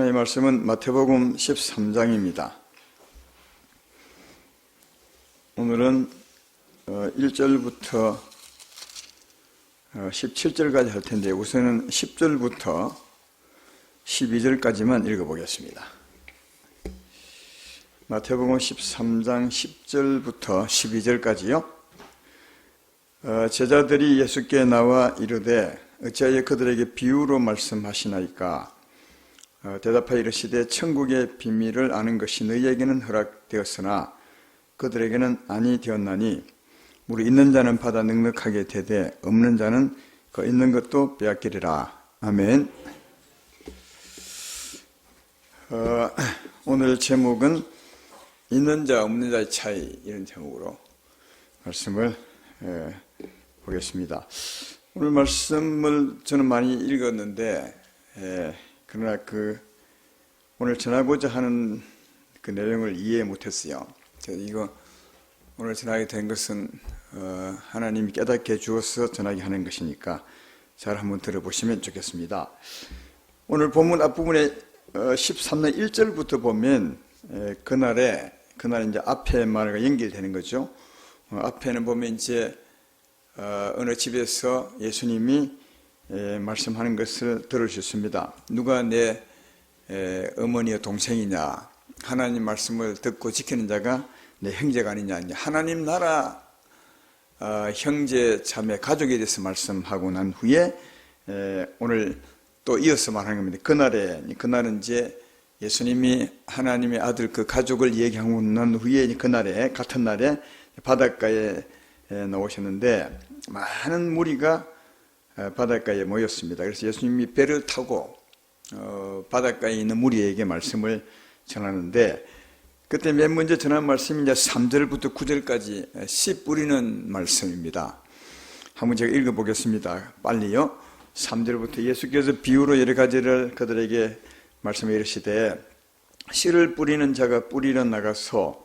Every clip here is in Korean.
이 말씀은 마태복음 13장입니다. 오늘은 1절부터 17절까지 할 텐데 우선은 10절부터 12절까지만 읽어보겠습니다. 마태복음 13장 10절부터 12절까지요. 제자들이 예수께 나와 이르되 어찌하여 그들에게 비유로 말씀하시나이까? 대답하여 이르시되 천국의 비밀을 아는 것이 너희에게는 허락되었으나 그들에게는 아니 되었나니 물이 있는 자는 받아 넉넉하게 되되 없는 자는 그 있는 것도 빼앗기리라. 아멘. 오늘 제목은 있는 자 없는 자의 차이, 이런 제목으로 말씀을 보겠습니다. 오늘 말씀을 저는 많이 읽었는데 그러나 오늘 전하고자 하는 그 내용을 이해 못했어요. 이거 오늘 전하게 된 것은 하나님이 깨닫게 주어서 전하게 하는 것이니까 잘 한번 들어보시면 좋겠습니다. 오늘 본문 앞부분에 13장 1절부터 보면 그날 이제 앞에 말과 연결되는 거죠. 앞에는 보면 이제 어느 집에서 예수님이 말씀하는 것을 들으셨습니다. 누가 내 어머니와 동생이냐? 하나님 말씀을 듣고 지키는 자가 내 형제가 아니냐? 이제 하나님 나라 형제, 자매, 가족에 대해서 말씀하고 난 후에 오늘 또 이어서 말하는 겁니다. 그날은 이제 예수님이 하나님의 아들 그 가족을 얘기하고 난 후에 같은 날에 바닷가에 나오셨는데 많은 무리가 바닷가에 모였습니다. 그래서 예수님이 배를 타고 바닷가에 있는 무리에게 말씀을 전하는데 그때 맨 먼저 전한 말씀이 이제 3절부터 9절까지 씨 뿌리는 말씀입니다. 한번 제가 읽어보겠습니다. 빨리요. 3절부터 예수께서 비유로 여러 가지를 그들에게 말씀해 이르시되 씨를 뿌리는 자가 뿌리러 나가서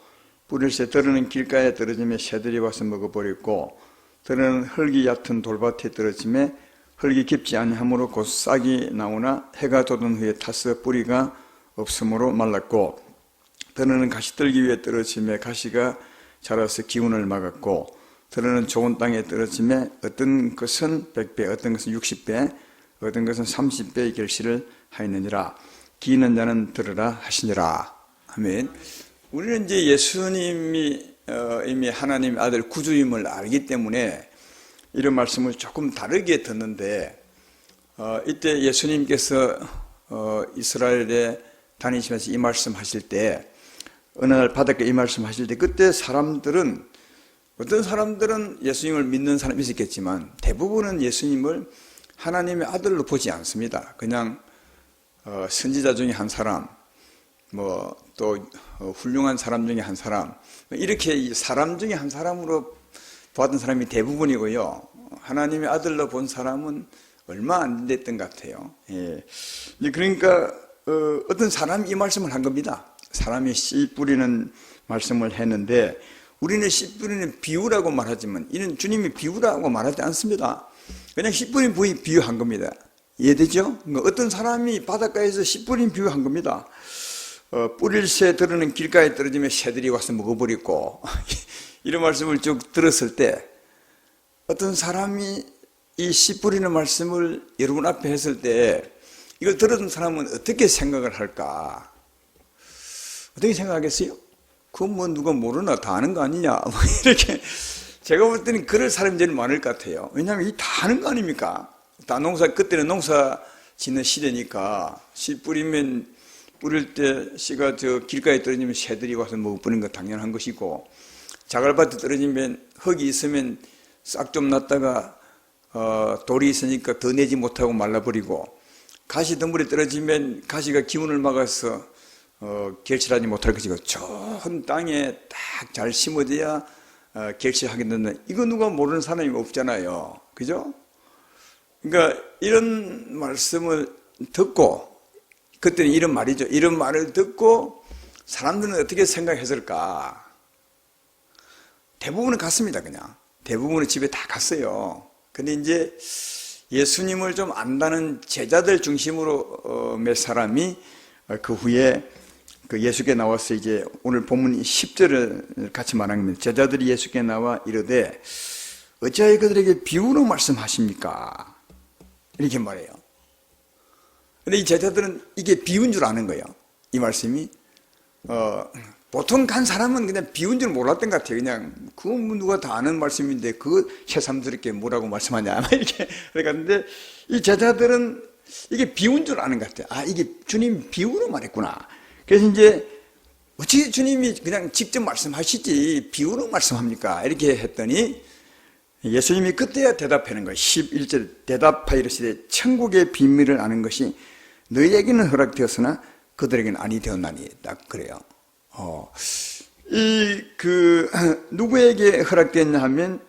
뿌릴새 들으는 길가에 떨어지며 새들이 와서 먹어버리고 들으는 흙이 얕은 돌밭에 떨어지며 흙이 깊지 아니하므로 곧 싹이 나오나 해가 돋은 후에 타서 뿌리가 없으므로 말랐고 들으는 가시떨기 위에 떨어지며 가시가 자라서 기운을 막았고 들으는 좋은 땅에 떨어지며 어떤 것은 100배 어떤 것은 60배 어떤 것은 30배의 결실을 하였느니라. 기 있는 자는 들으라 하시니라. 아멘. 우리는 이제 예수님이 이미 하나님의 아들 구주임을 알기 때문에 이런 말씀을 조금 다르게 듣는데 이때 예수님께서 이스라엘에 다니시면서 이 말씀 하실 때 어느 날 바닷가에 이 말씀 하실 때 그때 어떤 사람들은 예수님을 믿는 사람이 있었겠지만 대부분은 예수님을 하나님의 아들로 보지 않습니다. 그냥 선지자 중에 한 사람 또 훌륭한 사람 중에 한 사람 이렇게 사람 중에 한 사람으로 보았던 사람이 대부분이고요. 하나님의 아들로 본 사람은 얼마 안 됐던 것 같아요. 그러니까 어떤 사람이 이 말씀을 한 겁니다. 사람이 씨 뿌리는 말씀을 했는데 우리는 씨 뿌리는 비유라고 말하지만 이는 주님이 비유라고 말하지 않습니다. 그냥 씨 뿌린 비유한 겁니다. 이해되죠? 어떤 사람이 바닷가에서 씨 뿌린 비유한 겁니다. 뿌릴 새 들으는 길가에 떨어지면 새들이 와서 먹어버리고 이런 말씀을 쭉 들었을 때 어떤 사람이 이 씨 뿌리는 말씀을 여러분 앞에 했을 때 이걸 들었던 사람은 어떻게 생각을 할까? 어떻게 생각하겠어요? 그건 누가 모르나 다 아는 거 아니냐? 이렇게 제가 볼 때는 그럴 사람이 제일 많을 것 같아요. 왜냐하면 다 아는 거 아닙니까? 그때는 농사 짓는 시대니까 씨 뿌리면 뿌릴 때 씨가 길가에 떨어지면 새들이 와서 먹어버리는 거 당연한 것이고 자갈밭에 떨어지면 흙이 있으면 싹 좀 났다가 돌이 있으니까 더 내지 못하고 말라버리고 가시 덩굴에 떨어지면 가시가 기운을 막아서 결실하지 못할 것이고 좋은 땅에 딱 잘 심어져야 결실하게 된다. 이거 누가 모르는 사람이 없잖아요. 그죠? 그러니까 이런 말씀을 듣고 그때는 이런 말이죠. 이런 말을 듣고 사람들은 어떻게 생각했을까? 대부분은 갔습니다. 그냥 대부분은 집에 다 갔어요. 근데 이제 예수님을 좀 안다는 제자들 중심으로 몇 사람이 그 후에 그 예수께 나와서 이제 오늘 본문 10절을 같이 말한 겁니다. 제자들이 예수께 나와 이르되 어찌하여 그들에게 비유로 말씀하십니까? 이렇게 말해요. 근데 이 제자들은 이게 비유인 줄 아는 거예요. 이 말씀이 보통 간 사람은 그냥 비유인 줄 몰랐던 것 같아요. 그냥 그 누가 다 아는 말씀인데 그 새삼스럽게 뭐라고 말씀하냐 이렇게 그랬는데 이 제자들은 이게 비유인 줄 아는 것 같아요. 아, 이게 주님 비유로 말했구나. 그래서 이제 어찌 주님이 그냥 직접 말씀하시지 비유로 말씀합니까? 이렇게 했더니 예수님이 그때야 대답하는 거예요. 11절 대답하여 이르시되 천국의 비밀을 아는 것이 너희에게는 허락되었으나 그들에게는 아니 되었나니 딱 그래요. 누구에게 허락됐냐 하면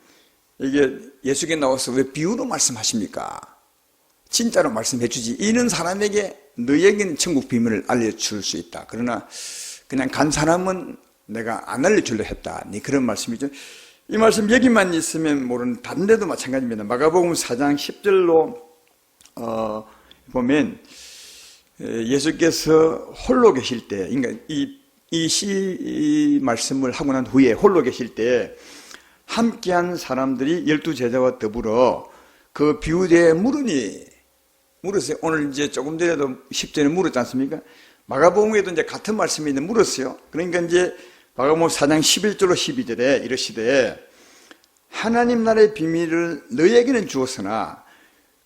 이게 예수께 나와서 왜 비유로 말씀하십니까? 진짜로 말씀해 주지. 이는 사람에게 너희에게는 천국 비밀을 알려줄 수 있다. 그러나 그냥 간 사람은 내가 안 알려주려 했다. 그런 말씀이죠. 이 말씀 여기만 있으면 모르는 다른 데도 마찬가지입니다. 마가복음 4장 10절로 보면 예수께서 홀로 계실 때, 그러니까 이 말씀을 하고 난 후에 홀로 계실 때 함께한 사람들이 12제자와 더불어 그 비유대에 물었어요. 오늘 이제 조금 전에도 10절에 물었지 않습니까? 마가복음에도 이제 같은 말씀이 있는데 물었어요. 그러니까 이제 마가복음 4장 11절로 12절에 이르시되 하나님 나라의 비밀을 너희에게는 주었으나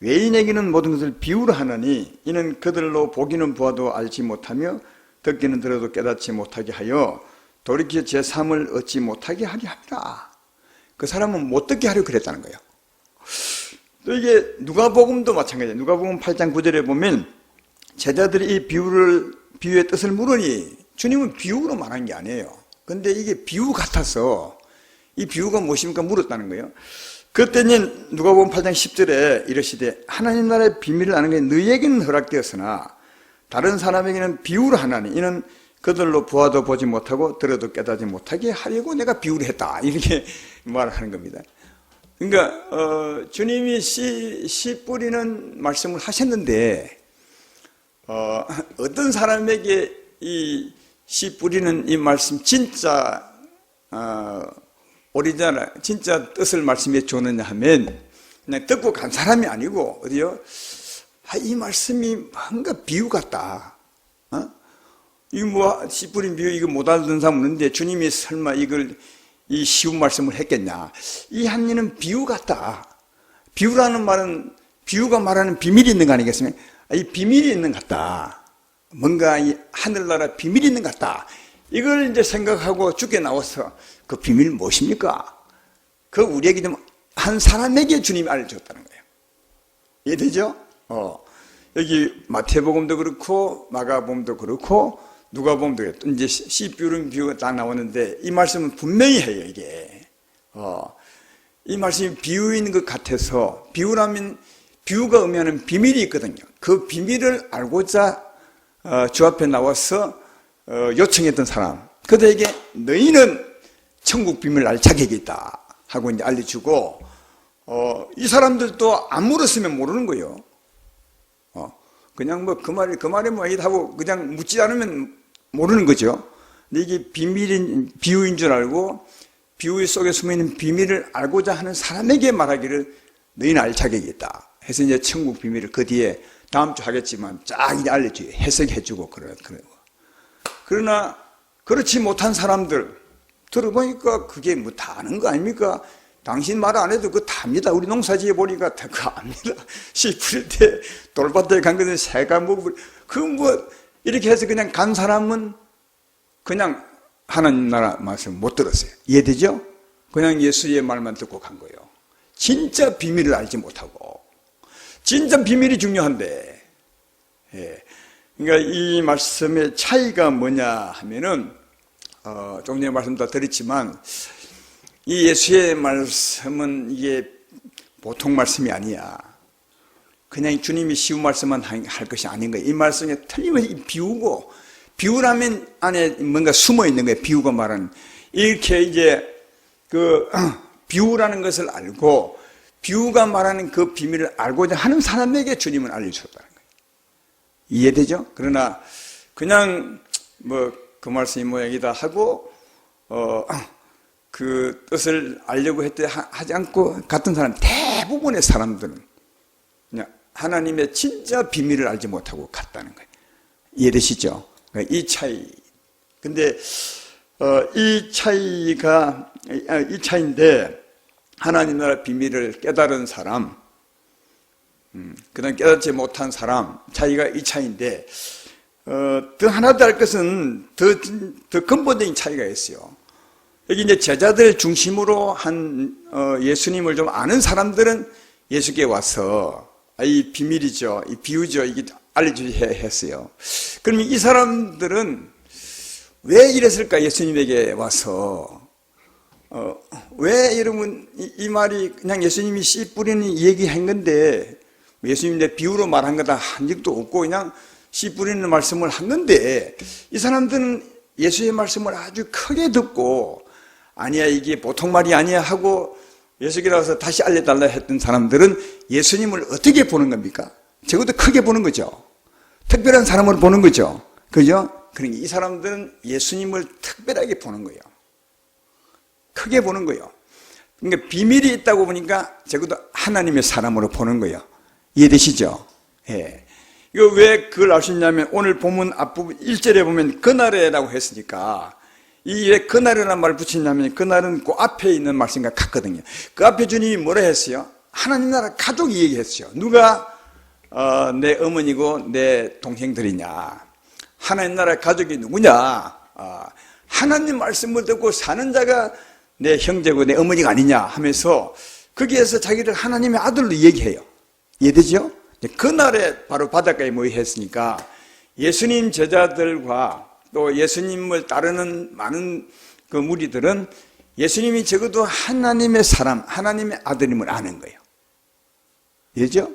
외인에게는 모든 것을 비유로 하나니 이는 그들로 보기는 보아도 알지 못하며 듣기는 들어도 깨닫지 못하게 하여 돌이켜 제3을 얻지 못하게 하려 합니다. 그 사람은 못 듣게 하려고 그랬다는 거예요. 또 이게 누가복음도 마찬가지예요. 누가복음 8장 9절에 보면 제자들이 이 비유의 뜻을 물으니 주님은 비유로 말한 게 아니에요. 근데 이게 비유 같아서 이 비유가 무엇입니까? 물었다는 거예요. 그때는 누가복음 8장 10절에 이르시되 하나님 나라의 비밀을 아는 게 너희에게는 허락되었으나 다른 사람에게는 비유로 하나니 이는 그들로 보아도 보지 못하고 들어도 깨닫지 못하게 하려고 내가 비유를 했다. 이렇게 말하는 겁니다. 그러니까 주님이 씨 뿌리는 말씀을 하셨는데 어떤 사람에게 이 씨 뿌리는 이 말씀 진짜 오리지널 진짜 뜻을 말씀해 줬느냐 하면 그냥 듣고 간 사람이 아니고 어디요? 이 말씀이 뭔가 비유 같다. 이거 뭐 씨 뿌린 비유 이거 못 알아듣는 사람 없는데 주님이 설마 이 쉬운 말씀을 했겠냐? 이 한 일은 비유 같다. 비유라는 말은 비유가 말하는 비밀이 있는 거 아니겠습니까? 이 비밀이 있는 것 같다. 뭔가 이 하늘나라 비밀이 있는 것 같다. 이걸 이제 생각하고 주께 나와서 그 비밀 무엇입니까? 그 우리에게 좀 한 사람에게 주님이 알려줬다는 거예요. 이해되죠? 여기 마태복음도 그렇고 마가복음도 그렇고 누가복음도 그렇고 이제 씨 뿌린 비유가 딱 나오는데 이 말씀은 분명히 해요. 이게 이 말씀이 비유인 것 같아서 비유라면 비유가 의미하는 비밀이 있거든요. 그 비밀을 알고자 주 앞에 나와서 요청했던 사람 그들에게 너희는 천국 비밀을 알 자격이 있다 하고 이제 알려주고 이 사람들도 안 물었으면 모르는 거예요. 그냥 뭐 그 말이 뭐 하고 그냥 묻지 않으면 모르는 거죠. 근데 이게 비유인 줄 알고 비유 속에 숨어있는 비밀을 알고자 하는 사람에게 말하기를 너희는 알 자격이 있다 해서 이제 천국 비밀을 그 뒤에 다음 주 하겠지만 쫙 이제 알려줘요. 해석해주고 그러나 그렇지 못한 사람들 들어보니까 그게 뭐 다 아는 거 아닙니까? 당신 말 안 해도 그거 다 압니다. 우리 농사지에 보니까 다 그거 압니다. 씨 뿌릴 때 돌밭에 간 거는 새가 먹고 뭐 이렇게 해서 그냥 간 사람은 그냥 하나님 나라 말씀 못 들었어요. 이해되죠? 그냥 예수의 말만 듣고 간 거예요. 진짜 비밀을 알지 못하고 진짜 비밀이 중요한데 그러니까 이 말씀의 차이가 뭐냐 하면은 조금 전에 말씀 다 드렸지만 이 예수의 말씀은 이게 보통 말씀이 아니야. 그냥 주님이 쉬운 말씀만 할 것이 아닌 거예요. 이 말씀에 틀림없이 비유고 비유라면 안에 뭔가 숨어 있는 거예요. 비유가 말하는 이렇게 이제 그 비유라는 것을 알고 비유가 말하는 그 비밀을 알고자 하는 사람에게 주님은 알려주셨다는 거예요. 이해되죠? 그러나 그냥 뭐 그 말씀이 모양이다 하고 그 뜻을 알려고 했대 하지 않고 갔던 사람, 대부분의 사람들은 그냥 하나님의 진짜 비밀을 알지 못하고 갔다는 거예요. 이해되시죠? 그러니까 이 차이. 근데 이 차이인데 하나님 나라 비밀을 깨달은 사람, 그다음 깨닫지 못한 사람 차이가 이 차이인데, 더 하나 더 할 것은 더 근본적인 차이가 있어요. 여기 이제 제자들 중심으로 한 예수님을 좀 아는 사람들은 예수께 와서 이 비밀이죠, 이 비유죠, 이게 알려주셔야 했어요. 그러면 이 사람들은 왜 이랬을까? 예수님에게 와서 왜 여러분 이 말이 그냥 예수님이 씨 뿌리는 얘기한 건데, 예수님 내 비유로 말한 거다 한 적도 없고 그냥 씨 뿌리는 말씀을 한 건데, 이 사람들은 예수의 말씀을 아주 크게 듣고 아니야 이게 보통 말이 아니야 하고 예수께 나와서 다시 알려달라 했던 사람들은 예수님을 어떻게 보는 겁니까? 적어도 크게 보는 거죠. 특별한 사람으로 보는 거죠. 그죠? 그러니까 이 사람들은 예수님을 특별하게 보는 거예요. 크게 보는 거예요. 그러니까 비밀이 있다고 보니까 적어도 하나님의 사람으로 보는 거예요. 이해되시죠? 예. 이거 왜 그걸 알 수 있냐면, 오늘 본문 앞부분 1절에 보면 그날에라고 했으니까, 이 왜 그날이라는 말을 붙이냐면, 그날은 그 앞에 있는 말씀과 같거든요. 그 앞에 주님이 뭐라 했어요? 하나님 나라 가족이 얘기했어요. 누가 내 어머니고 내 동생들이냐? 하나님 나라 가족이 누구냐? 하나님 말씀을 듣고 사는 자가 내 형제고 내 어머니가 아니냐 하면서 거기에서 자기를 하나님의 아들로 얘기해요. 이해되죠? 그날에 바로 바닷가에 모여했으니까 예수님 제자들과 또 예수님을 따르는 많은 그 무리들은 예수님이 적어도 하나님의 사람, 하나님의 아들임을 아는 거예요. 이해죠?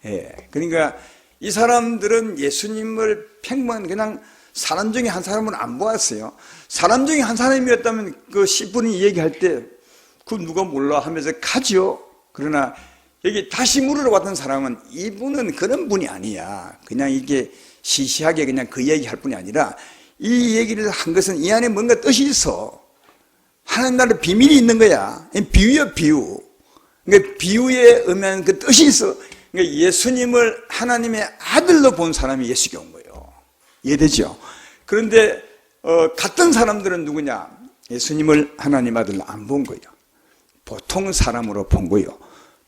예. 그러니까 이 사람들은 예수님을 평범한 그냥 사람 중에 한 사람은 안 보았어요. 사람 중에 한 사람이었다면 그 10분이 얘기할 때 그 누가 몰라 하면서 가죠. 그러나 여기 다시 물으러 왔던 사람은 이분은 그런 분이 아니야. 그냥 이게 시시하게 그냥 그 얘기할 뿐이 아니라 이 얘기를 한 것은 이 안에 뭔가 뜻이 있어. 하나님 나라의 비밀이 있는 거야. 비유야, 비유. 그러니까 비유에 의미하는 그 뜻이 있어. 그러니까 예수님을 하나님의 아들로 본 사람이 예수께 온 거예요. 이해되죠? 그런데 갔던 사람들은 누구냐? 예수님을 하나님 아들로 안 본 거예요. 보통 사람으로 본 거예요.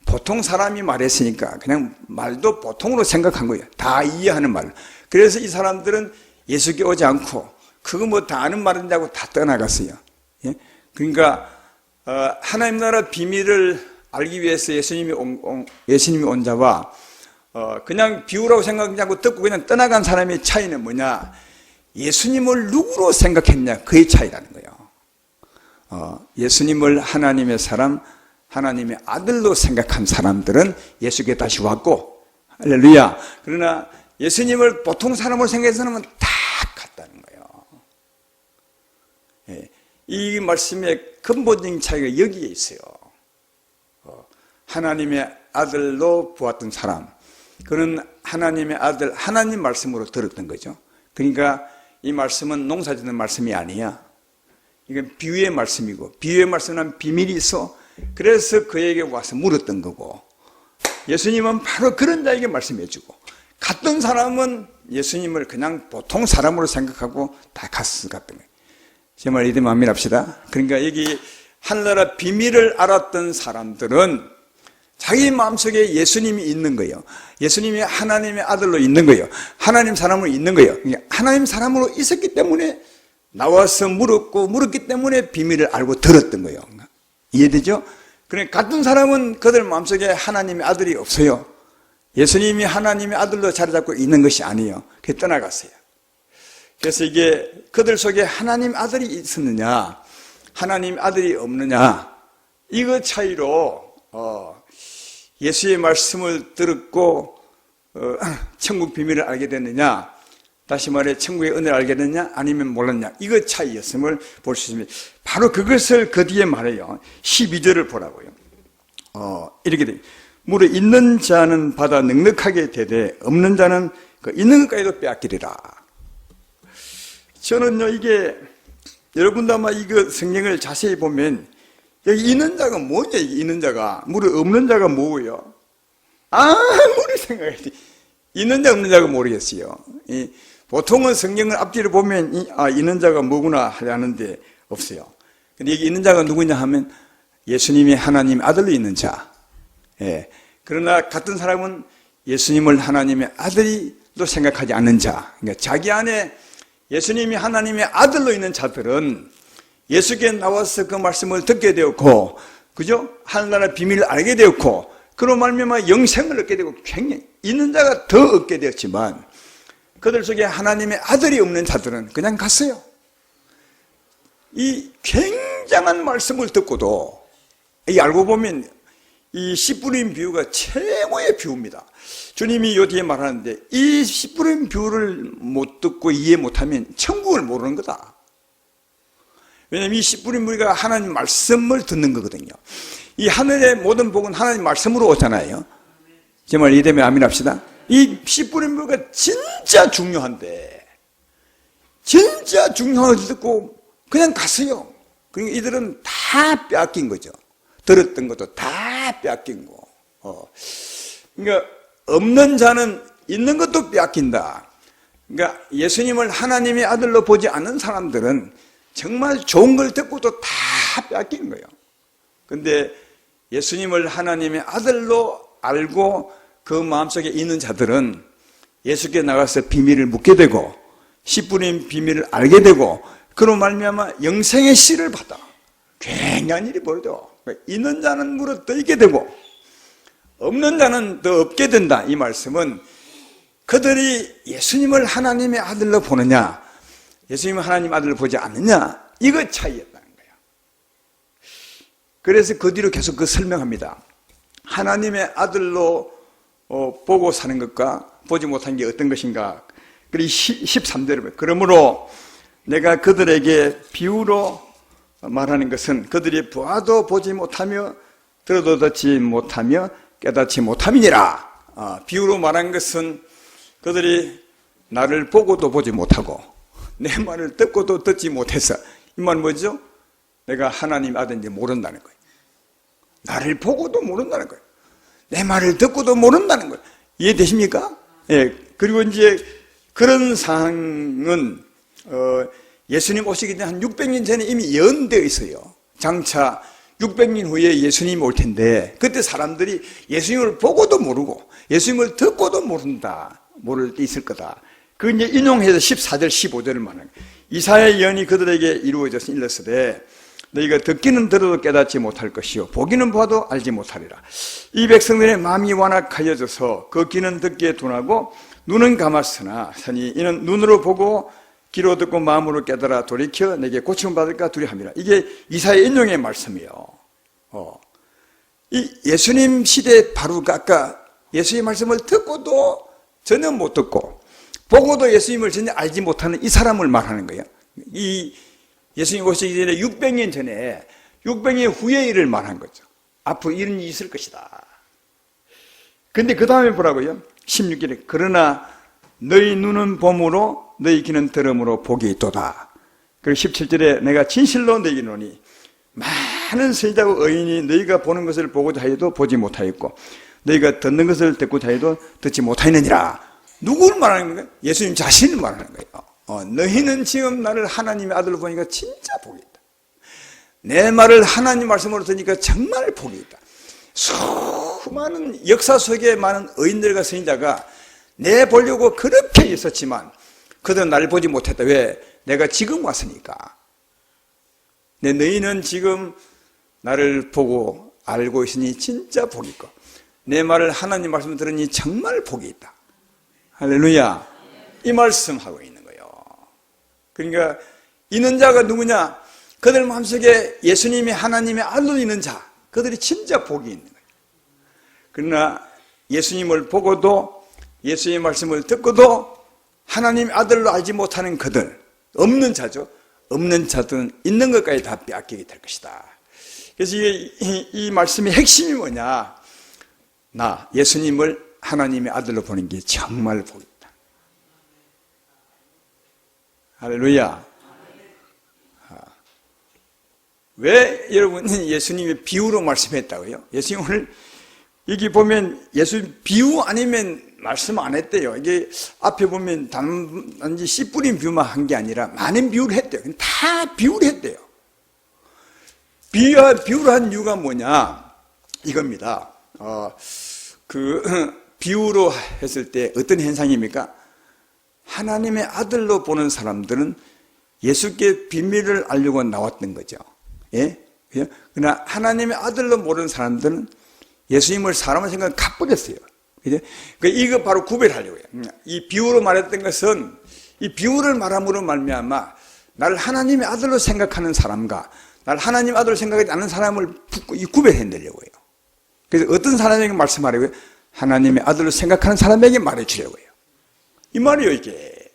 보통 사람이 말했으니까 그냥 말도 보통으로 생각한 거예요. 다 이해하는 말. 그래서 이 사람들은 예수께 오지 않고 그거 뭐 다 아는 말인데 하고 다 떠나갔어요. 예? 그러니까 하나님 나라 비밀을 알기 위해서 예수님이 온 자와 그냥 비유라고 생각하지 않고 듣고 그냥 떠나간 사람의 차이는 뭐냐? 예수님을 누구로 생각했냐? 그의 차이라는 거예요. 예수님을 하나님의 사람, 하나님의 아들로 생각한 사람들은 예수께 다시 왔고, 할렐루야. 그러나 예수님을 보통 사람으로 생각한 사람은 다 갔다는 거예요. 예. 이 말씀의 근본적인 차이가 여기에 있어요. 하나님의 아들로 보았던 사람, 그는 하나님의 아들, 하나님 말씀으로 들었던 거죠. 그러니까 이 말씀은 농사짓는 말씀이 아니야. 이건 비유의 말씀이고, 비유의 말씀은 비밀이 있어. 그래서 그에게 와서 물었던 거고, 예수님은 바로 그런 자에게 말씀해주고, 갔던 사람은 예수님을 그냥 보통 사람으로 생각하고 다 갔던 거예요. 제 말 이대로 마무리합시다. 그러니까 여기 하늘나라 비밀을 알았던 사람들은 자기 마음속에 예수님이 있는 거예요. 예수님이 하나님의 아들로 있는 거예요. 하나님 사람으로 있는 거예요. 하나님 사람으로 있었기 때문에 나와서 물었기 때문에 비밀을 알고 들었던 거예요. 이해되죠? 그러니까 같은 사람은 그들 마음속에 하나님의 아들이 없어요. 예수님이 하나님의 아들로 자리 잡고 있는 것이 아니에요. 그게 떠나갔어요. 그래서 이게 그들 속에 하나님 아들이 있었느냐, 하나님 아들이 없느냐, 이거 차이로 예수의 말씀을 들었고 천국 비밀을 알게 됐느냐, 다시 말해 천국의 은혜를 알게 됐냐 아니면 몰랐냐, 이거 차이였음을 볼 수 있습니다. 바로 그것을 그 뒤에 말해요. 12절을 보라고요. 이렇게 돼요. 무릇 있는 자는 받아 넉넉하게 되되 없는 자는 그 있는 것까지도 빼앗기리라. 저는요, 이게, 여러분도 아마 이거 성경을 자세히 보면, 여기 있는 자가 뭐냐, 이게 있는 자가. 무릇 없는 자가 뭐고요? 아무리 생각해도, 있는 자, 없는 자가 모르겠어요. 보통은 성경을 앞뒤로 보면, 있는 자가 뭐구나 하는데, 없어요. 근데 여기 있는 자가 누구냐 하면, 예수님이 하나님 아들로 있는 자. 예. 그러나 같은 사람은 예수님을 하나님의 아들로 생각하지 않는 자. 그러니까 자기 안에 예수님이 하나님의 아들로 있는 자들은 예수께 나와서 그 말씀을 듣게 되었고, 그죠? 하늘나라 비밀을 알게 되었고, 그로 말미암아 영생을 얻게 되고, 굉장히 있는 자가 더 얻게 되었지만, 그들 속에 하나님의 아들이 없는 자들은 그냥 갔어요. 이 굉장한 말씀을 듣고도, 이 알고 보면 이 씨 뿌린 비유가 최고의 비유입니다. 주님이 요 뒤에 말하는데 이 씨 뿌린 비유를 못 듣고 이해 못하면 천국을 모르는 거다. 왜냐하면 이 씨 뿌린 비유가 하나님 말씀을 듣는 거거든요. 이 하늘의 모든 복은 하나님 말씀으로 오잖아요. 정말 이되면 아멘 합시다. 이 씨 뿌린 비유가 진짜 중요한데, 진짜 중요한 걸 듣고 그냥 갔어요. 그러니까 이들은 다 빼앗긴 거죠. 들었던 것도 다 빼앗긴 거. 그러니까 없는 자는 있는 것도 빼앗긴다. 그러니까 예수님을 하나님의 아들로 보지 않는 사람들은 정말 좋은 걸 듣고도 다 빼앗기는 거예요. 근데 예수님을 하나님의 아들로 알고 그 마음속에 있는 자들은 예수께 나가서 비밀을 묻게 되고 씨 뿌린 비밀을 알게 되고 그로 말미암아 영생의 씨를 받아. 굉장한 일이 벌어져. 있는 자는 무릇 더 있게 되고 없는 자는 더 없게 된다. 이 말씀은 그들이 예수님을 하나님의 아들로 보느냐, 예수님을 하나님 아들로 보지 않느냐, 이거 차이였다는 거예요. 그래서 그 뒤로 계속 그 설명합니다. 하나님의 아들로 보고 사는 것과 보지 못한 게 어떤 것인가. 그리고 13절에 그러므로 내가 그들에게 비유로 말하는 것은 그들이 보아도 보지 못하며 들어도 듣지 못하며 깨닫지 못함이니라. 비유로 말한 것은 그들이 나를 보고도 보지 못하고 내 말을 듣고도 듣지 못해서, 이 말은 뭐죠? 내가 하나님 아들인지 모른다는 거예요. 나를 보고도 모른다는 거예요. 내 말을 듣고도 모른다는 거예요. 이해되십니까? 예. 그리고 이제 그런 상황은 예수님 오시기 전에 한 600년 전에 이미 예언되어 있어요. 장차 600년 후에 예수님이 올 텐데 그때 사람들이 예수님을 보고도 모르고 예수님을 듣고도 모른다. 모를 때 있을 거다. 그 이제 인용해서 14절 15절을 말하는 거예요. 이사야의 예언이 그들에게 이루어져서 일렀으되 너희가 듣기는 들어도 깨닫지 못할 것이요 보기는 봐도 알지 못하리라. 이 백성들의 마음이 완악하여져서 그 귀는 듣기에 둔하고 눈은 감았으나 선이 이는 눈으로 보고 귀로 듣고 마음으로 깨달아 돌이켜 내게 고침을 받을까 두려함이라. 이게 이사야 인용의 말씀이에요. 이 예수님 시대 바로 아까 예수의 말씀을 듣고도 전혀 못 듣고 보고도 예수님을 전혀 알지 못하는 이 사람을 말하는 거예요. 이 예수님 오시기 전에 600년 전에 600년 후의 일을 말한 거죠. 앞으로 이런 일이 있을 것이다. 근데 그 다음에 뭐라고요? 16절에 그러나 너희 눈은 봄으로 너희 귀는 들음으로 복이 있도다. 그리고 17절에 내가 진실로 너희에게 이르노니 많은 선지자와 의인이 너희가 보는 것을 보고자 하여도 보지 못하였고 너희가 듣는 것을 듣고자 하여도 듣지 못하였느니라. 누구를 말하는 거예요? 예수님 자신을 말하는 거예요. 너희는 지금 나를 하나님의 아들로 보니까 진짜 복이 있다. 내 말을 하나님 말씀으로 들으니까 정말 복이 있다. 수많은 역사 속에 많은 의인들과 선지자가 내 보려고 그렇게 있었지만 그들은 나를 보지 못했다. 왜? 내가 지금 왔으니까. 너희는 지금 나를 보고 알고 있으니 진짜 복이 있고 내 말을 하나님 말씀을 들으니 정말 복이 있다. 할렐루야. 이 말씀하고 있는 거예요. 그러니까 있는 자가 누구냐? 그들 마음속에 예수님이 하나님의 아들로 있는 자, 그들이 진짜 복이 있는 거예요. 그러나 예수님을 보고도 예수의 말씀을 듣고도 하나님의 아들로 알지 못하는 그들, 없는 자죠. 없는 자들은 있는 것까지 다 빼앗기게 될 것이다. 그래서 이 말씀의 핵심이 뭐냐? 나 예수님을 하나님의 아들로 보는 게 정말 복이다. 할렐루야. 왜 여러분 예수님이 비유로 말씀했다고요? 예수님 오늘 여기 보면 예수 비유 아니면 말씀 안 했대요. 이게 앞에 보면 단지 씨 뿌린 비유만 한 게 아니라 많은 비유를 했대요. 다 비유를 했대요. 비유를 한 이유가 뭐냐? 이겁니다. 비유로 했을 때 어떤 현상입니까? 하나님의 아들로 보는 사람들은 예수께 비밀을 알려고 나왔던 거죠. 예? 그러나 하나님의 아들로 모르는 사람들은 예수님을 사람을 생각 가버렸어요. 그죠? 이거 바로 구별하려고요. 이 비유로 말했던 것은 이 비유를 말함으로 말미암아 나를 하나님의 아들로 생각하는 사람과 나를 하나님 아들로 생각하지 않는 사람을 구별해내려고요. 그래서 어떤 사람에게 말씀하려고요? 하나님의 아들로 생각하는 사람에게 말해주려고요. 이 말이에요, 이게.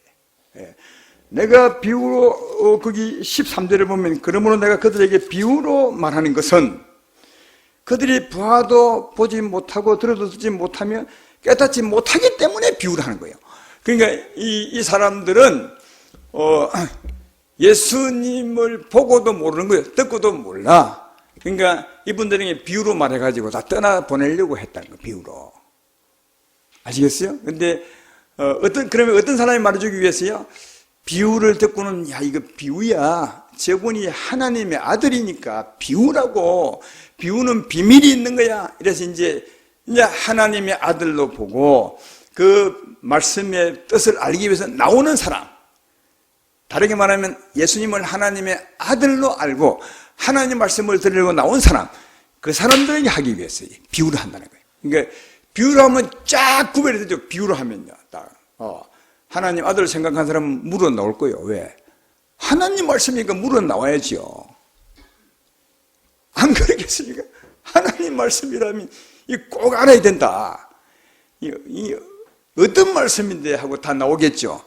내가 비유로, 거기 13절을 보면, 그러므로 내가 그들에게 비유로 말하는 것은 그들이 봐도 보지 못하고 들어도 듣지 못하며 깨닫지 못하기 때문에 비유를 하는 거예요. 그러니까 이 사람들은, 예수님을 보고도 모르는 거예요. 듣고도 몰라. 그러니까 이분들에게 비유로 말해가지고 다 떠나보내려고 했다는 거예요, 비유로. 아시겠어요? 근데, 그러면 어떤 사람이 말해주기 위해서요? 비유를 듣고는, 야, 이거 비유야. 저분이 하나님의 아들이니까 비유라고. 비유는 비밀이 있는 거야. 이래서 이제 하나님의 아들로 보고 그 말씀의 뜻을 알기 위해서 나오는 사람. 다르게 말하면 예수님을 하나님의 아들로 알고 하나님 말씀을 들으려고 나온 사람. 그 사람들에게 하기 위해서 비유를 한다는 거예요. 그러니까 비유를 하면 쫙 구별이 되죠. 비유를 하면요. 딱. 하나님 아들을 생각한 사람은 물어 나올 거예요. 왜? 하나님 말씀이니까 물어 나와야죠. 안 그러겠습니까? 하나님 말씀이라면 꼭 알아야 된다. 어떤 말씀인데 하고 다 나오겠죠.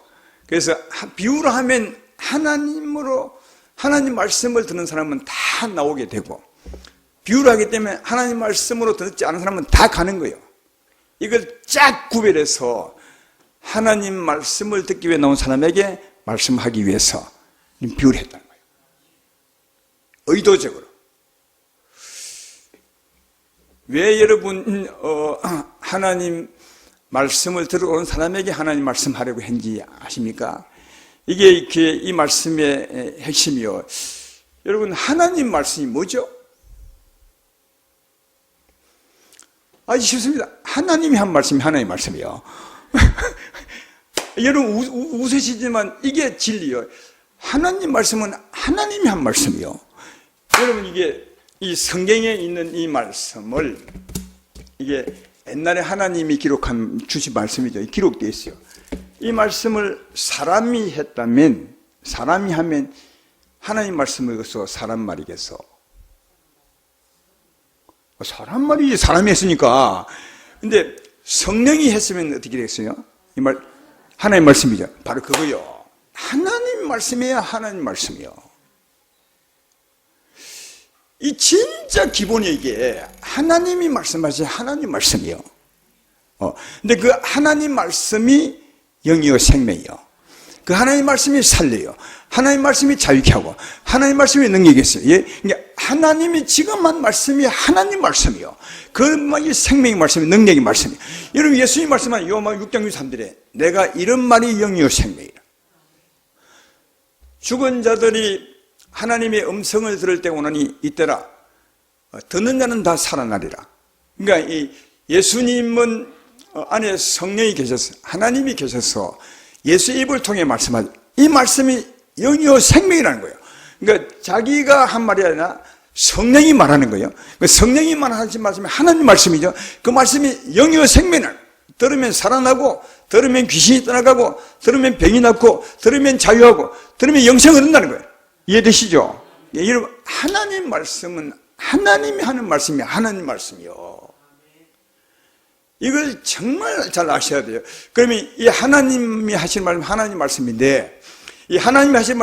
그래서 비유를 하면 하나님 말씀을 듣는 사람은 다 나오게 되고, 비유를 하기 때문에 하나님 말씀으로 듣지 않은 사람은 다 가는 거예요. 이걸 쫙 구별해서 하나님 말씀을 듣기 위해 나온 사람에게 말씀하기 위해서 비유를 했다는 거예요. 의도적으로. 왜 여러분 하나님 말씀을 들어오는 사람에게 하나님 말씀하려고 했는지 아십니까? 이게 이렇게 이 말씀의 핵심이요. 여러분 하나님 말씀이 뭐죠? 아주 쉽습니다. 하나님이 한 말씀이 하나님 말씀이요. 여러분 웃으시지만 이게 진리요. 하나님 말씀은 하나님이 한 말씀이요. 여러분 이게 이 성경에 있는 이 말씀을 이게 옛날에 하나님이 주신 말씀이죠. 기록되어 있어요. 이 말씀을 사람이 했다면, 사람이 하면 하나님 말씀이겠어, 사람 말이겠어? 사람 말이 사람이 했으니까. 근데 성령이 했으면 어떻게 되겠어요? 이 말, 하나님 말씀이죠. 바로 그거요. 하나님 말씀이야, 하나님 말씀이요. 이 진짜 기본이 이게 하나님이 말씀하신 하나님 말씀이요. 근데 그 하나님 말씀이 영이요 생명이요. 그 하나님 말씀이 살려요. 하나님 말씀이 자유케 하고 하나님 말씀이 능력이 있어요. 예? 그러니까 하나님이 지금 한 말씀이 하나님 말씀이요. 그 말이 생명의 말씀이 능력의 말씀이요. 여러분 예수님 말씀한 요한복음 6장 63절에 내가 이런 말이 영이요 생명이라. 죽은 자들이 하나님의 음성을 들을 때 오나니 이때라 듣는 자는 다 살아나리라. 그러니까 이 예수님은 안에 성령이 계셔서 하나님이 계셔서 예수의 입을 통해 말씀하죠. 이 말씀이 영이요 생명이라는 거예요. 그러니까 자기가 한 말이 아니라 성령이 말하는 거예요. 성령이 말하신 말씀이 하나님 말씀이죠. 그 말씀이 영이요 생명을 들으면 살아나고 들으면 귀신이 떠나가고 들으면 병이 낫고 들으면 자유하고 들으면 영생을 얻는다는 거예요. 이해되시죠? 예, 여러분 하나님 말씀은 하나님이 하는 말씀이 하나님 말씀이요. 이걸 정말 잘 아셔야 돼요. 그러면 이 하나님이 하신 말씀 하나님 말씀인데 이 하나님이 하신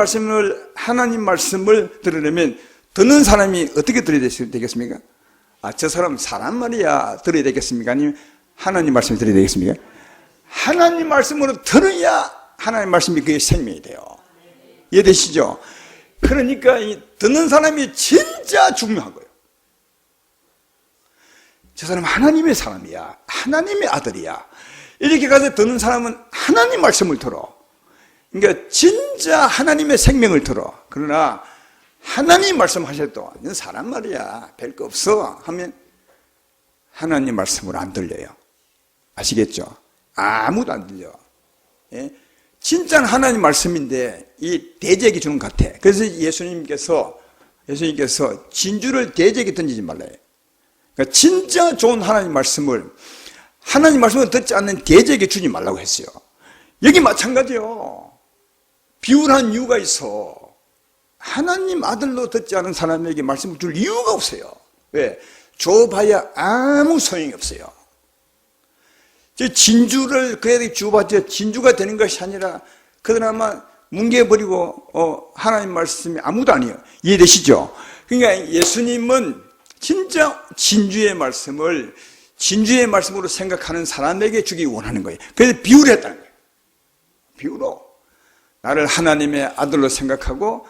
하나님 말씀을 들으려면 듣는 사람이 어떻게 들어야 되겠습니까? 저 사람 말이야 들어야 되겠습니까? 아니면 하나님 말씀을 들어야 되겠습니까? 하나님 말씀으로 들어야 하나님 말씀이 그의 생명이 돼요. 이해되시죠? 그러니까 이 듣는 사람이 진짜 중요한 거예요. 저 사람 하나님의 사람이야. 하나님의 아들이야. 이렇게 가서 듣는 사람은 하나님 말씀을 들어. 그러니까 진짜 하나님의 생명을 들어. 그러나 하나님 말씀하셔도 넌 사람 말이야. 별거 없어 하면 하나님 말씀을 안 들려요. 아시겠죠? 아무도 안 들려. 예? 진짜는 하나님 말씀인데 이 대적이 주는 것 같아. 그래서 예수님께서 진주를 대적에 던지지 말래요. 그러니까 진짜 좋은 하나님 말씀을 듣지 않는 대적에 주지 말라고 했어요. 여기 마찬가지요. 비유한 이유가 있어. 하나님 아들로 듣지 않은 사람에게 말씀을 줄 이유가 없어요. 왜? 줘봐야 아무 소용이 없어요. 진주를 그에게 주어봤자 진주가 되는 것이 아니라 그나마 뭉개버리고 하나님 말씀이 아무도 아니에요. 이해되시죠? 그러니까 예수님은 진짜 진주의 말씀으로 생각하는 사람에게 주기 원하는 거예요. 그래서 비유를 했다는 거예요. 비유로 나를 하나님의 아들로 생각하고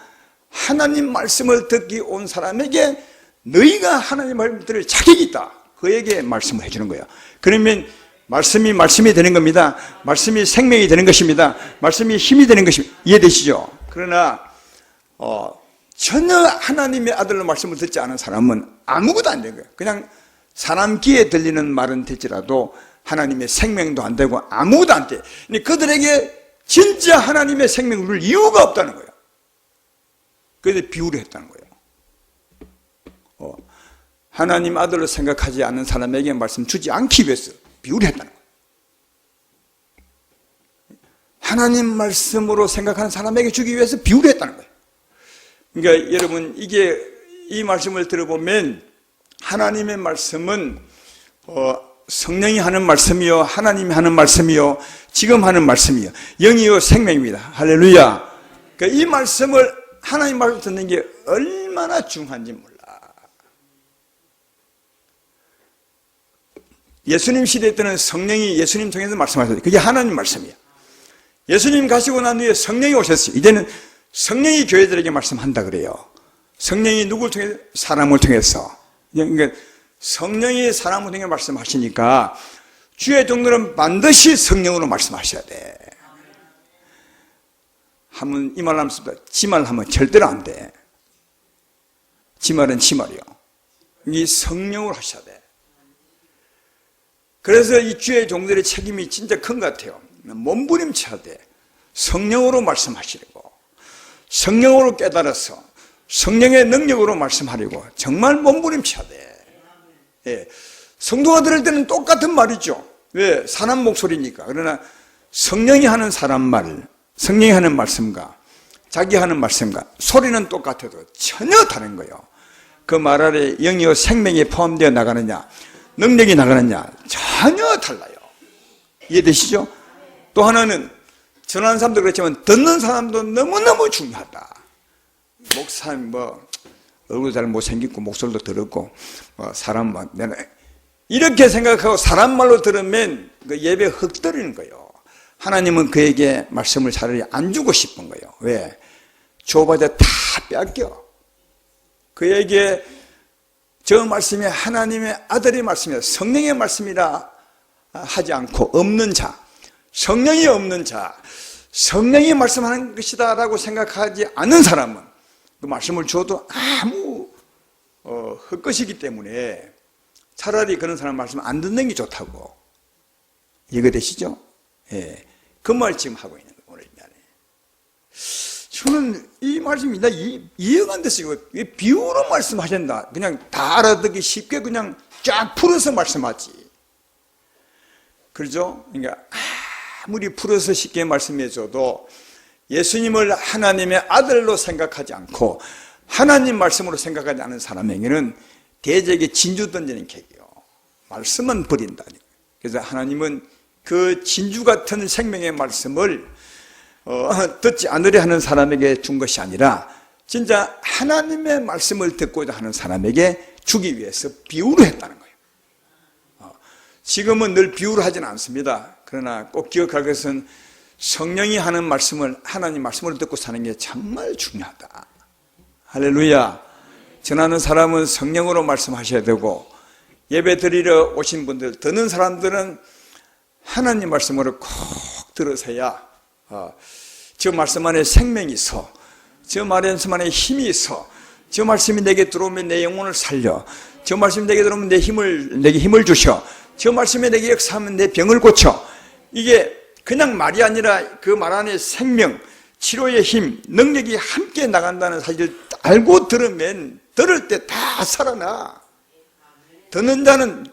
하나님 말씀을 듣기 온 사람에게 너희가 하나님 말씀을 들을 자격이 있다. 그에게 말씀을 해주는 거예요. 그러면 말씀이 되는 겁니다. 말씀이 생명이 되는 것입니다. 말씀이 힘이 되는 것입니다. 이해되시죠? 그러나 전혀 하나님의 아들로 말씀을 듣지 않은 사람은 아무것도 안 되는 거예요. 그냥 사람 귀에 들리는 말은 될지라도 하나님의 생명도 안 되고 아무것도 안 돼. 그들에게 진짜 하나님의 생명을 줄 이유가 없다는 거예요. 그래서 비유를 했다는 거예요. 하나님 아들로 생각하지 않는 사람에게 말씀 주지 않기 위해서 비유를 했다는 거예요. 하나님 말씀으로 생각하는 사람에게 주기 위해서 비유를 했다는 거예요. 그러니까 여러분 이 말씀을 들어보면 하나님의 말씀은 성령이 하는 말씀이요 하나님이 하는 말씀이요 지금 하는 말씀이요 영이요 생명입니다. 할렐루야. 그러니까 이 말씀을 하나님 말씀 듣는 게 얼마나 중요한지 몰라. 예수님 시대 때는 성령이 예수님 통해서 말씀하셨어요. 그게 하나님 말씀이에요. 예수님 가시고 난 후에 성령이 오셨어요. 이제는 성령이 교회들에게 말씀한다 그래요. 성령이 누구를 통해서? 사람을 통해서. 그러니까 성령이 사람을 통해 말씀하시니까 주의 종들은 반드시 성령으로 말씀하셔야 돼. 하면 이 말 하면 지 말 하면 절대로 안 돼. 지 말은 지 말이요. 이 성령으로 하셔야 돼. 그래서 이 주의 종들의 책임이 진짜 큰 것 같아요. 몸부림쳐야 돼. 성령으로 말씀하시려고. 성령으로 깨달아서 성령의 능력으로 말씀하려고 정말 몸부림쳐야 돼. 예. 성도가 들을 때는 똑같은 말이죠. 왜? 사람 목소리니까. 그러나 성령이 하는 사람 말, 성령이 하는 말씀과 자기 하는 말씀과 소리는 똑같아도 전혀 다른 거예요. 그 말 아래 영이요 생명이 포함되어 나가느냐 능력이 나가느냐 전혀 달라요. 이해되시죠? 또 하나는 전하는 사람도 그렇지만 듣는 사람도 너무너무 중요하다. 목사님 얼굴 잘 못생겼고 목소리도 더럽고 사람 내가 이렇게 생각하고 사람 말로 들으면 그 예배 흙들이는 거예요. 하나님은 그에게 말씀을 차라리 안 주고 싶은 거예요. 왜? 줘봐야 다 뺏겨. 그에게 저 말씀이 하나님의 아들의 말씀이다. 성령의 말씀이라 하지 않고 없는 자, 성령이 없는 자, 성령이 말씀하는 것이다 라고 생각하지 않는 사람은 그 말씀을 줘도 아무 헛것이기 때문에 차라리 그런 사람 말씀 안 듣는 게 좋다고. 이해되시죠? 예. 그 말 지금 하고 있는 거예요. 오늘 미안해. 저는 이 말씀이 이해가 안 됐어요. 왜 비유로 말씀하신다. 그냥 다 알아듣기 쉽게 그냥 쫙 풀어서 말씀하지. 그렇죠? 그러니까 아무리 풀어서 쉽게 말씀해줘도 예수님을 하나님의 아들로 생각하지 않고 하나님 말씀으로 생각하지 않은 사람에게는 대적에 진주 던지는 객이요. 말씀은 버린다. 그래서 하나님은 그 진주 같은 생명의 말씀을 듣지 않으려 하는 사람에게 준 것이 아니라 진짜 하나님의 말씀을 듣고자 하는 사람에게 주기 위해서 비유를 했다는 거예요. 지금은 늘 비유를 하지는 않습니다. 그러나 꼭 기억할 것은 성령이 하는 말씀을 하나님 말씀으로 듣고 사는 게 정말 중요하다. 할렐루야. 전하는 사람은 성령으로 말씀하셔야 되고, 예배 드리러 오신 분들, 듣는 사람들은 하나님 말씀으로 꼭 들으셔야 저 말씀 안에 생명이 있어, 저 말씀 안에 힘이 있어, 저 말씀이 내게 들어오면 내 영혼을 살려, 저 말씀이 내게 들어오면 내게 힘을 주셔, 저 말씀이 내게 역사하면 내 병을 고쳐. 이게 그냥 말이 아니라 그 말 안에 생명, 치료의 힘, 능력이 함께 나간다는 사실을 알고 들으면 들을 때 다 살아나. 듣는 자는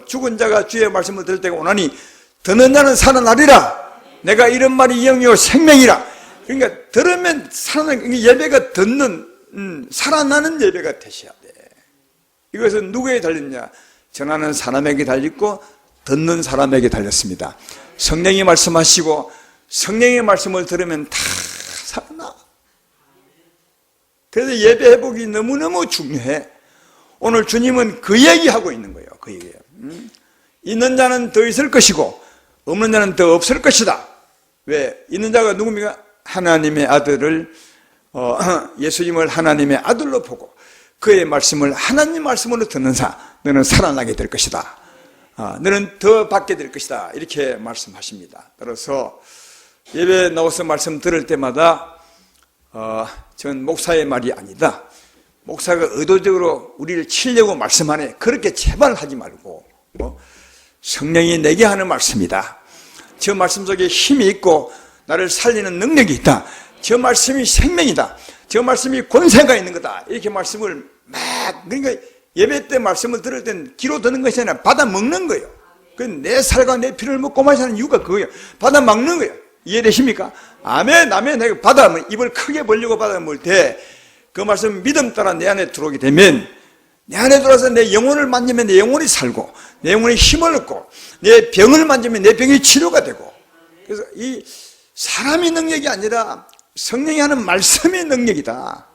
죽은 자가 주의 말씀을 들을 때가 오나니 듣는 자는 살아나리라. 내가 이런 말이 영이요 생명이라. 그러니까 들으면 살아나는, 예배가 듣는 살아나는 예배가 되셔야 돼. 이것은 누구에게 달렸냐? 전하는 사람에게 달렸고 듣는 사람에게 달렸습니다. 성령이 말씀하시고 성령의 말씀을 들으면 다 살아나. 그래서 예배 회복이 너무너무 중요해. 오늘 주님은 그 얘기하고 있는 거예요. 그 얘기예요. 있는 자는 더 있을 것이고 없는 자는 더 없을 것이다. 왜? 있는 자가 누굽니까? 하나님의 아들을 예수님을 하나님의 아들로 보고 그의 말씀을 하나님 말씀으로 듣는 자, 너는 살아나게 될 것이다. 너는 더 받게 될 것이다. 이렇게 말씀하십니다. 따라서 예배 나와서 말씀 들을 때마다 전 목사의 말이 아니다. 목사가 의도적으로 우리를 치려고 말씀하네. 그렇게 제발 하지 말고 성령이 내게 하는 말씀이다. 저 말씀 속에 힘이 있고 나를 살리는 능력이 있다. 저 말씀이 생명이다. 저 말씀이 권세가 있는 거다. 이렇게 말씀을 그러니까 예배 때 말씀을 들을 땐 귀로 듣는 것이 아니라 받아 먹는 거예요. 내 살과 내 피를 먹고 마시는 이유가 그거예요. 받아 먹는 거예요. 이해되십니까? 아멘, 아멘. 내가 받아, 입을 크게 벌리고 받아 먹을 때 그 말씀 믿음 따라 내 안에 들어오게 되면 내 안에 들어와서 내 영혼을 만지면 내 영혼이 살고 내 영혼이 힘을 얻고 내 병을 만지면 내 병이 치료가 되고. 그래서 이 사람의 능력이 아니라 성령이 하는 말씀의 능력이다.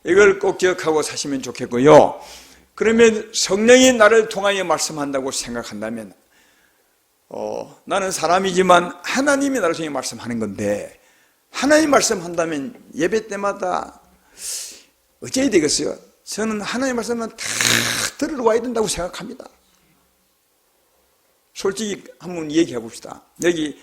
이걸 꼭 기억하고 사시면 좋겠고요. 그러면 성령이 나를 통하여 말씀한다고 생각한다면 나는 사람이지만 하나님이 나를 통해 말씀하는 건데, 하나님 말씀한다면 예배 때마다 어째야 되겠어요? 저는 하나님 말씀은 다 들으러 와야 된다고 생각합니다. 솔직히 한번 얘기해 봅시다. 여기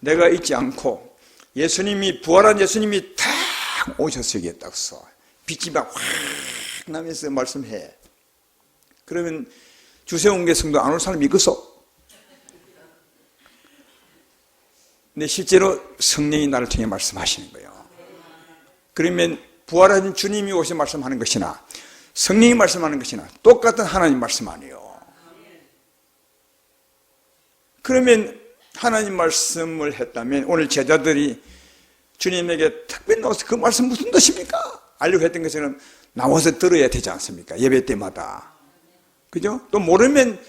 내가 있지 않고 예수님이, 부활한 예수님이 딱 오셔서 여기에 딱 서 빛이 막 확 나면서 말씀해. 그러면 주세웅계 성도 안 올 사람이 있겠어? 근데 실제로 성령이 나를 통해 말씀하시는 거예요. 그러면 부활하신 주님이 오셔서 말씀하는 것이나 성령이 말씀하는 것이나 똑같은 하나님 말씀 아니에요. 그러면 하나님 말씀을 했다면 오늘 제자들이 주님에게 특별히 나와서 그 말씀 무슨 뜻입니까? 알려고 했던 것처럼 나와서 들어야 되지 않습니까? 예배 때마다. 그죠? 또 모르면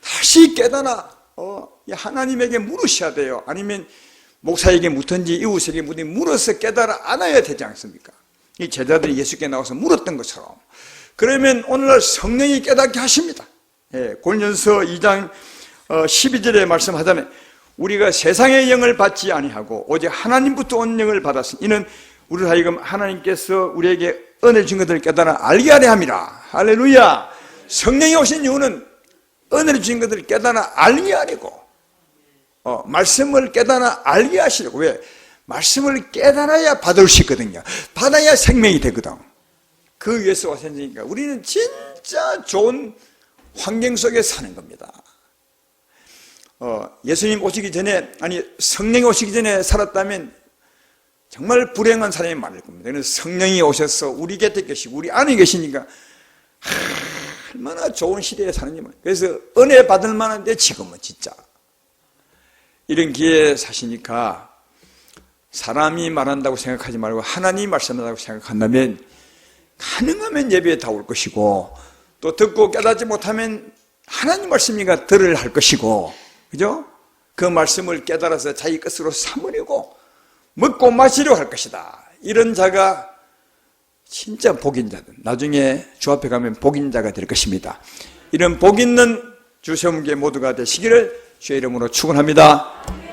다시 깨달아 하나님에게 물으셔야 돼요. 아니면 목사에게 묻든지 이웃에게 묻든지 물어서 깨달아 안아야 되지 않습니까? 이 제자들이 예수께 나와서 물었던 것처럼. 그러면 오늘날 성령이 깨닫게 하십니다. 고린도전서 2장 12절에 말씀하자면 우리가 세상의 영을 받지 아니하고 오직 하나님부터 온 영을 받았으니 이는 우리를 하여금 하나님께서 우리에게 은혜 준 것들을 깨달아 알게 하려 함이라. 할렐루야. 성령이 오신 이유는 은혜를 주신 것들을 깨달아 알게 하려고, 말씀을 깨달아 알게 하시려고. 왜? 말씀을 깨달아야 받을 수 있거든요. 받아야 생명이 되거든. 그 위해서 오셨으니까 우리는 진짜 좋은 환경 속에 사는 겁니다. 예수님 오시기 전에, 아니 성령이 오시기 전에 살았다면 정말 불행한 사람이 많을 겁니다. 그래서 성령이 오셔서 우리 곁에 계시고 우리 안에 계시니까 얼마나 좋은 시대에 사는지. 그래서 은혜 받을 만한데 지금은 진짜 이런 기회에 사시니까 사람이 말한다고 생각하지 말고 하나님이 말씀한다고 생각한다면 가능하면 예배에 다 올 것이고, 또 듣고 깨닫지 못하면 하나님 말씀이니까 들을 할 것이고, 그죠? 그 말씀을 깨달아서 자기 것으로 삼으려고 먹고 마시려고 할 것이다. 이런 자가 진짜 복 있는 자들, 나중에 주 앞에 가면 복 있는 자가 될 것입니다. 이런 복 있는 주세움계 모두가 되시기를 주의 이름으로 축원합니다.